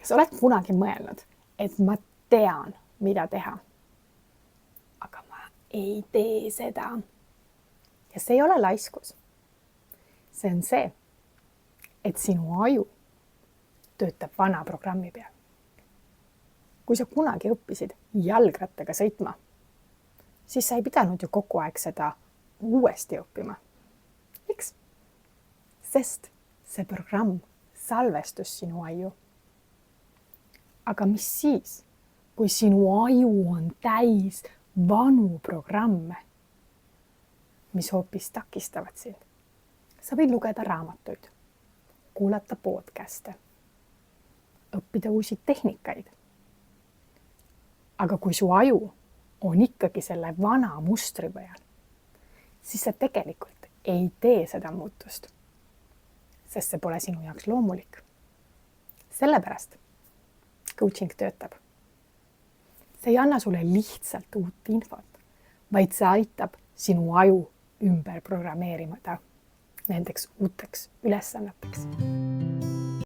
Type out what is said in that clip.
Kas oled kunagi mõelnud, et ma tean, mida teha, aga ma ei tee seda? Ja see ei ole laiskus. See on see, et sinu aju töötab vana programmi peal. Kui sa kunagi õppisid jalgrattaga sõitma, siis sa ei pidanud ju kogu aeg seda uuesti õppima. Miks? Sest see programm salvestus sinu aju. Aga mis siis, kui sinu aju on täis vanu programme, mis hoopis takistavad sind? Sa võid lugeda raamatuid, kuulata podcaste, õppida uusi tehnikaid. Aga kui su aju on ikkagi selle vana mustri peal, siis sa tegelikult ei tee seda muutust, sest see pole sinu jaoks loomulik. Sellepärast coaching töötab. See ei anna sulle lihtsalt uut infot, vaid see aitab sinu aju ümber programmeerimata nendeks uuteks ülesanneteks.